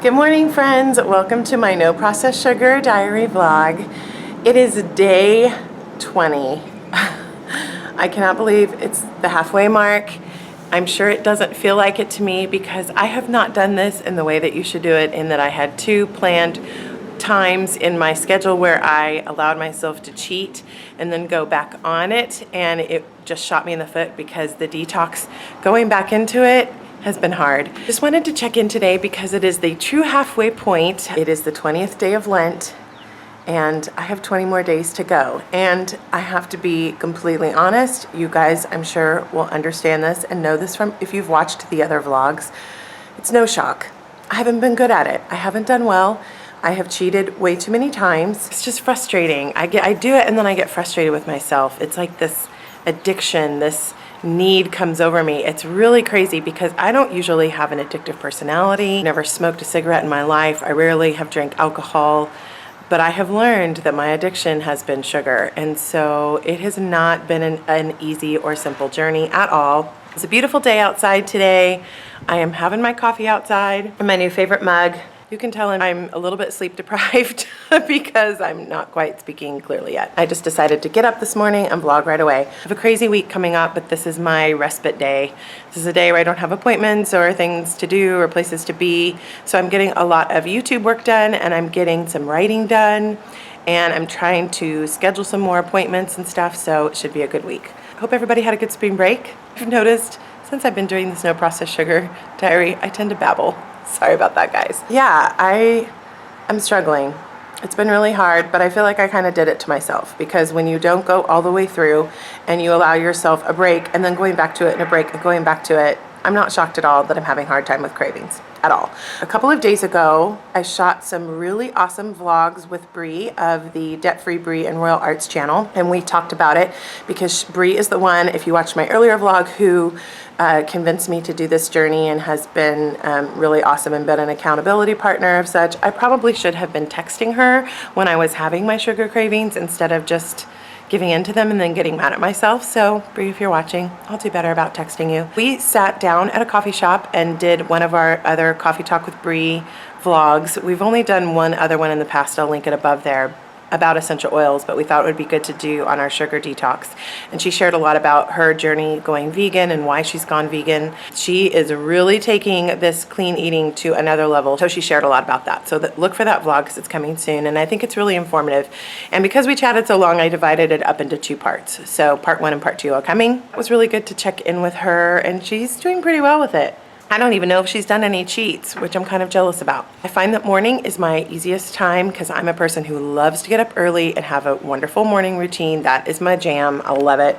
Good morning, friends. Welcome to my no processed sugar diary vlog. It is day 20. I cannot believe it's the halfway mark. I'm sure it doesn't feel like it to me because I have not done this in the way that you should do it, in that I had two planned times in my schedule where I allowed myself to cheat and then go back on it, and it just shot me in the foot because the detox going back into it has been hard. Just wanted to check in today because it is the true halfway point. It is the 20th day of Lent and I have 20 more days to go. And I have to be completely honest, you guys I'm sure will understand this and know this from if you've watched the other vlogs. It's no shock. I haven't been good at it. I haven't done well. I have cheated way too many times. It's just frustrating. I do it and then I get frustrated with myself. It's like this addiction, this need comes over me. It's really crazy because I don't usually have an addictive personality. Never smoked a cigarette in my life. I rarely have drank alcohol, but I have learned that my addiction has been sugar. And so it has not been an easy or simple journey at all. It's a beautiful day outside today. I am having my coffee outside in my new favorite mug. You can tell I'm a little bit sleep deprived because I'm not quite speaking clearly yet. I just decided to get up this morning and vlog right away. I have a crazy week coming up, but this is my respite day. This is a day where I don't have appointments or things to do or places to be. So I'm getting a lot of YouTube work done and I'm getting some writing done and I'm trying to schedule some more appointments and stuff, so it should be a good week. I hope everybody had a good spring break. I've noticed since I've been doing this no processed sugar diary, I tend to babble. Sorry about that, guys. Yeah, I'm struggling. It's been really hard, but I feel like I kind of did it to myself because when you don't go all the way through and you allow yourself a break and then going back to it and a break and going back to it, I'm not shocked at all that I'm having a hard time with cravings at all. A couple of days ago, I shot some really awesome vlogs with Bree of the Debt Free Bree and Royal Arts channel, and we talked about it because Bree is the one, if you watched my earlier vlog, who convinced me to do this journey and has been really awesome and been an accountability partner of such. I probably should have been texting her when I was having my sugar cravings instead of just giving in to them and then getting mad at myself. So Bree, if you're watching, I'll do better about texting you. We sat down at a coffee shop and did one of our other Coffee Talk with Bree vlogs. We've only done one other one in the past. I'll link it above there, about essential oils, but we thought it would be good to do on our sugar detox. And she shared a lot about her journey going vegan and why she's gone vegan. She is really taking this clean eating to another level. So she shared a lot about that. So look for that vlog because it's coming soon. And I think it's really informative. And because we chatted so long, I divided it up into two parts. So part 1 and part 2 are coming. It was really good to check in with her and she's doing pretty well with it. I don't even know if she's done any cheats, which I'm kind of jealous about. I find that morning is my easiest time because I'm a person who loves to get up early and have a wonderful morning routine. That is my jam. I love it.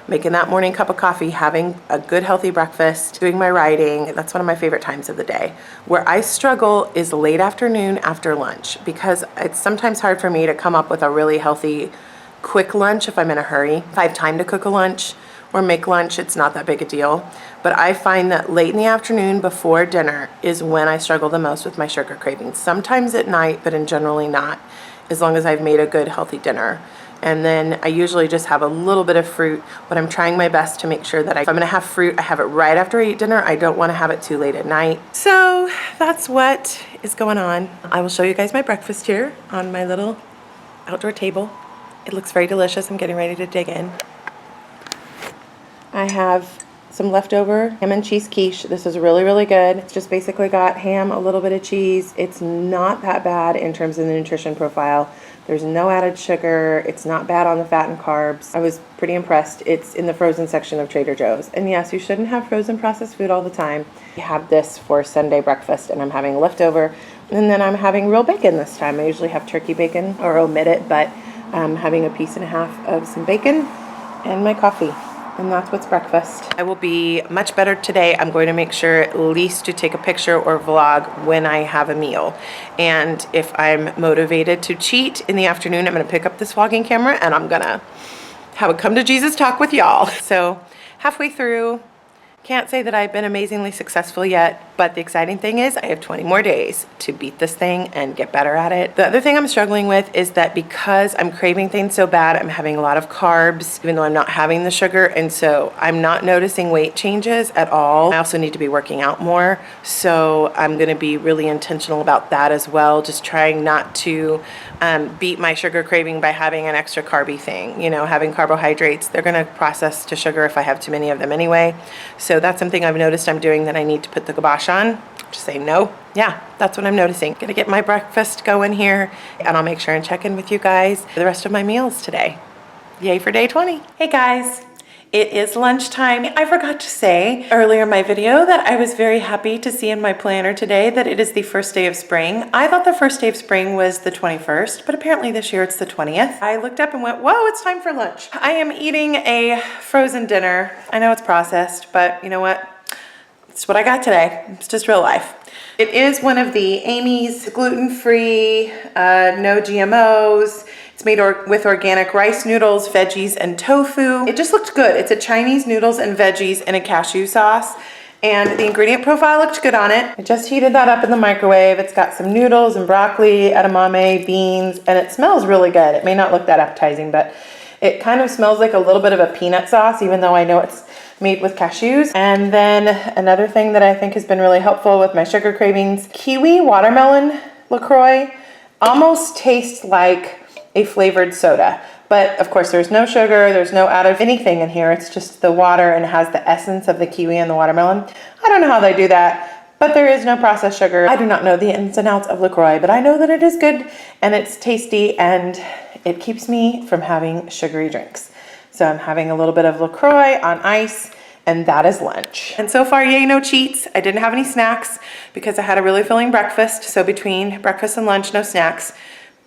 Making that morning cup of coffee, having a good healthy breakfast, doing my writing, that's one of my favorite times of the day. Where I struggle is late afternoon after lunch because it's sometimes hard for me to come up with a really healthy, quick lunch if I'm in a hurry. If I have time to cook a lunch or make lunch, it's not that big a deal. But I find that late in the afternoon before dinner is when I struggle the most with my sugar cravings. Sometimes at night, but in generally not, as long as I've made a good healthy dinner. And then I usually just have a little bit of fruit, but I'm trying my best to make sure that if I'm gonna have fruit, I have it right after I eat dinner. I don't wanna have it too late at night. So that's what is going on. I will show you guys my breakfast here on my little outdoor table. It looks very delicious. I'm getting ready to dig in. I have some leftover ham and cheese quiche. This is really, really good. It's just basically got ham, a little bit of cheese. It's not that bad in terms of the nutrition profile. There's no added sugar. It's not bad on the fat and carbs. I was pretty impressed. It's in the frozen section of Trader Joe's. And yes, you shouldn't have frozen processed food all the time. I have this for Sunday breakfast and I'm having leftover. And then I'm having real bacon this time. I usually have turkey bacon or omit it, but I'm having a piece and a half of some bacon and my coffee. And that's what's breakfast. I will be much better today. I'm going to make sure at least to take a picture or vlog when I have a meal. And if I'm motivated to cheat in the afternoon, I'm gonna pick up this vlogging camera and I'm gonna have a come to Jesus talk with y'all. So halfway through, can't say that I've been amazingly successful yet, but But the exciting thing is I have 20 more days to beat this thing and get better at it. The other thing I'm struggling with is that because I'm craving things so bad, I'm having a lot of carbs, even though I'm not having the sugar. And so I'm not noticing weight changes at all. I also need to be working out more. So I'm gonna be really intentional about that as well. Just trying not to beat my sugar craving by having an extra carby thing. You know, having carbohydrates, they're gonna process to sugar if I have too many of them anyway. So that's something I've noticed I'm doing that I need to put the kibosh on. Just say no. Yeah, that's what I'm noticing. Gonna get my breakfast going here, and I'll make sure and check in with you guys for the rest of my meals today. Yay for day 20. Hey guys. It is lunchtime. I forgot to say earlier in my video that I was very happy to see in my planner today that it is the first day of spring. I thought the first day of spring was the 21st, but apparently this year it's the 20th. I looked up and went, whoa, it's time for lunch. I am eating a frozen dinner. I know it's processed, but you know what? It's what I got today. It's just real life. It is one of the Amy's gluten-free, no GMOs. It's made with organic rice noodles, veggies, and tofu. It just looked good. It's a Chinese noodles and veggies in a cashew sauce. And the ingredient profile looked good on it. I just heated that up in the microwave. It's got some noodles and broccoli, edamame, beans, and it smells really good. It may not look that appetizing, but it kind of smells like a little bit of a peanut sauce, even though I know it's made with cashews. And then another thing that I think has been really helpful with my sugar cravings, kiwi watermelon LaCroix almost tastes like a flavored soda. But of course there's no sugar, there's no added anything in here. It's just the water and has the essence of the kiwi and the watermelon. I don't know how they do that, but there is no processed sugar. I do not know the ins and outs of LaCroix, but I know that it is good and it's tasty and it keeps me from having sugary drinks. So I'm having a little bit of LaCroix on ice, and that is lunch. And so far, yay, no cheats. I didn't have any snacks because I had a really filling breakfast. So between breakfast and lunch, no snacks.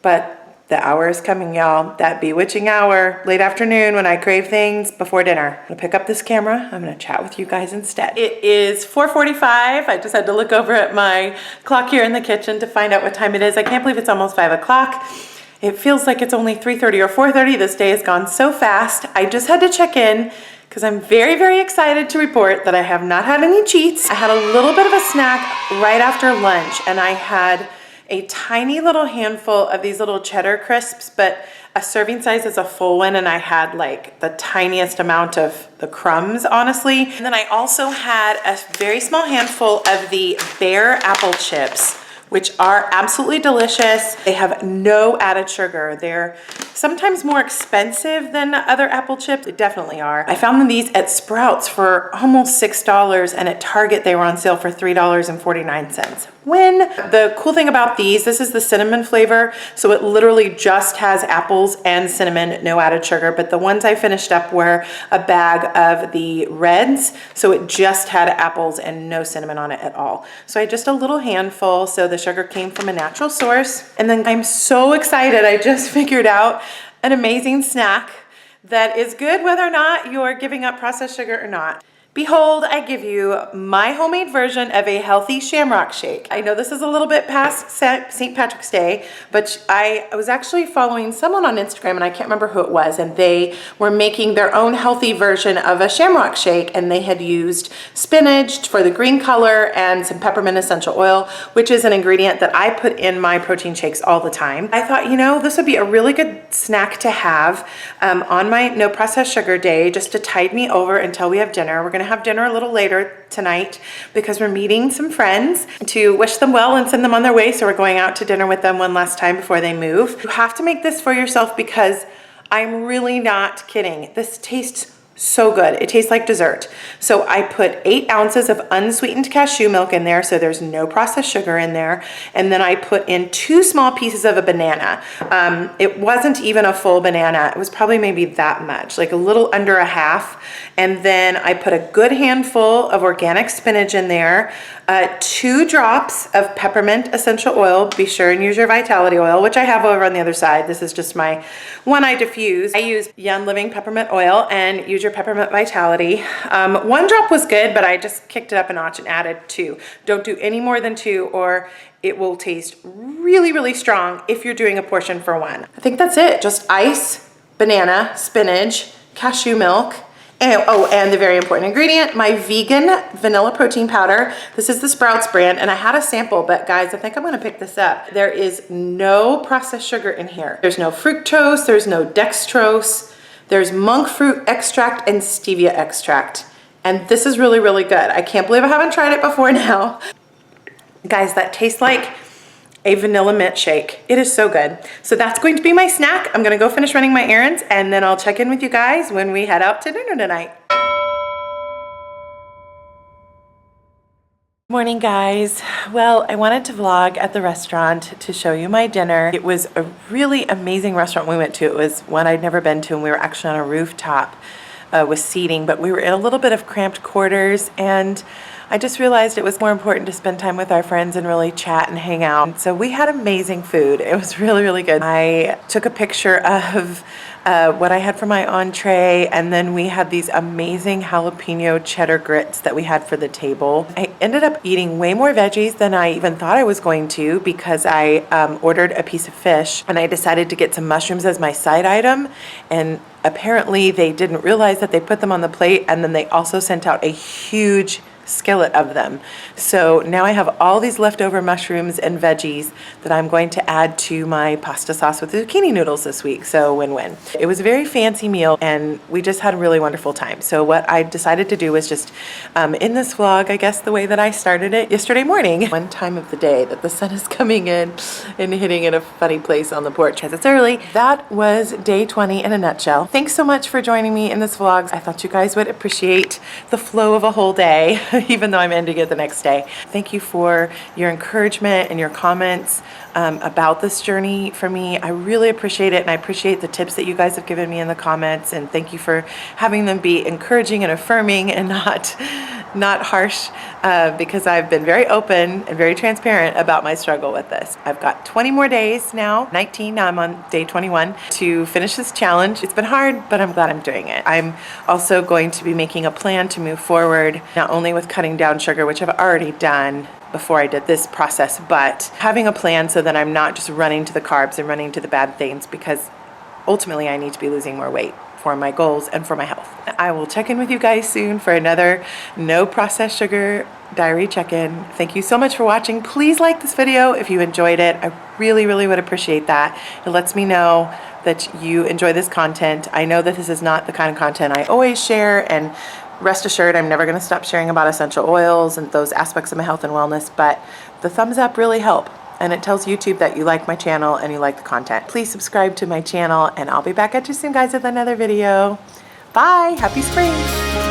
But the hour is coming, y'all. That bewitching hour, late afternoon when I crave things before dinner. I'm gonna pick up this camera. I'm gonna chat with you guys instead. It is 4:45. I just had to look over at my clock here in the kitchen to find out what time it is. I can't believe it's almost 5 o'clock. It feels like it's only 3:30 or 4:30. This day has gone so fast. I just had to check in because I'm very, very excited to report that I have not had any cheats. I had a little bit of a snack right after lunch, and I had a tiny little handful of these little cheddar crisps, but a serving size is a full one, and I had like the tiniest amount of the crumbs, honestly. And then I also had a very small handful of the Bear apple chips, which are absolutely delicious. They have no added sugar. They're sometimes more expensive than other apple chips. They definitely are. I found these at Sprouts for almost $6, and at Target they were on sale for $3.49. When the cool thing about these, this is the cinnamon flavor, so it literally just has apples and cinnamon, no added sugar, but the ones I finished up were a bag of the reds, so it just had apples and no cinnamon on it at all. So I had just a little handful, so the sugar came from a natural source. And then I'm so excited, I just figured out an amazing snack that is good whether or not you're giving up processed sugar or not. Behold, I give you my homemade version of a healthy shamrock shake. I know this is a little bit past St. Patrick's Day, but I was actually following someone on Instagram, and I can't remember who it was, and they were making their own healthy version of a shamrock shake, and they had used spinach for the green color and some peppermint essential oil, which is an ingredient that I put in my protein shakes all the time. I thought, you know, this would be a really good snack to have on my no processed sugar day, just to tide me over until we have dinner. We're gonna have dinner a little later tonight because we're meeting some friends to wish them well and send them on their way. So we're going out to dinner with them one last time before they move. You have to make this for yourself because I'm really not kidding. This tastes so good. It tastes like dessert. So I put 8 ounces of unsweetened cashew milk in there, so there's no processed sugar in there. And then I put in 2 small pieces of a banana. It wasn't even a full banana. It was probably maybe that much, like a little under a half. And then I put a good handful of organic spinach in there, 2 drops of peppermint essential oil. Be sure and use your Vitality oil, which I have over on the other side. This is just my one I diffuse. I use Young Living peppermint oil, and use your peppermint Vitality. 1 drop was good, but I just kicked it up a notch and added 2. Don't do any more than 2, or it will taste really, really strong if you're doing a portion for 1. I think that's it. Just ice, banana, spinach, cashew milk, And, oh, and the very important ingredient, my vegan vanilla protein powder. This is the Sprouts brand, and I had a sample, but guys, I think I'm gonna pick this up. There is no processed sugar in here. There's no fructose, there's no dextrose, there's monk fruit extract and stevia extract. And this is really, really good. I can't believe I haven't tried it before now. Guys, that tastes like a vanilla mint shake. It is so good. So that's going to be my snack. I'm gonna go finish running my errands, and then I'll check in with you guys when we head out to dinner tonight. Morning, guys. Well, I wanted to vlog at the restaurant to show you my dinner. It was a really amazing restaurant we went to. It was one I'd never been to, and we were actually on a rooftop with seating, but we were in a little bit of cramped quarters, and I just realized it was more important to spend time with our friends and really chat and hang out. So we had amazing food. It was really, really good. I took a picture of what I had for my entree, and then we had these amazing jalapeno cheddar grits that we had for the table. I ended up eating way more veggies than I even thought I was going to, because I ordered a piece of fish, and I decided to get some mushrooms as my side item, and apparently they didn't realize that they put them on the plate, and then they also sent out a huge skillet of them. So now I have all these leftover mushrooms and veggies that I'm going to add to my pasta sauce with zucchini noodles this week. So win-win. It was a very fancy meal, and we just had a really wonderful time. So what I decided to do was just in this vlog, I guess the way that I started it yesterday morning, one time of the day that the sun is coming in and hitting in a funny place on the porch as it's early. That was day 20 in a nutshell. Thanks so much for joining me in this vlog. I thought you guys would appreciate the flow of a whole day, even though I'm ending it the next day. Thank you for your encouragement and your comments about this journey for me. I really appreciate it, and I appreciate the tips that you guys have given me in the comments, and thank you for having them be encouraging and affirming and not harsh, because I've been very open and very transparent about my struggle with this. I've got 20 more days now, 19, now I'm on day 21, to finish this challenge. It's been hard, but I'm glad I'm doing it. I'm also going to be making a plan to move forward, not only with cutting down sugar, which I've already done before I did this process, but having a plan so that I'm not just running to the carbs and running to the bad things, because ultimately I need to be losing more weight for my goals and for my health. I will check in with you guys soon for another no processed sugar diary check-in. Thank you so much for watching. Please like this video if you enjoyed it. I really, really would appreciate that. It lets me know that you enjoy this content. I know that this is not the kind of content I always share, and rest assured I'm never going to stop sharing about essential oils and those aspects of my health and wellness, but the thumbs up really help, and it tells YouTube that you like my channel and you like the content. Please subscribe to my channel, and I'll be back at you soon, guys, with another video. Bye! Happy spring!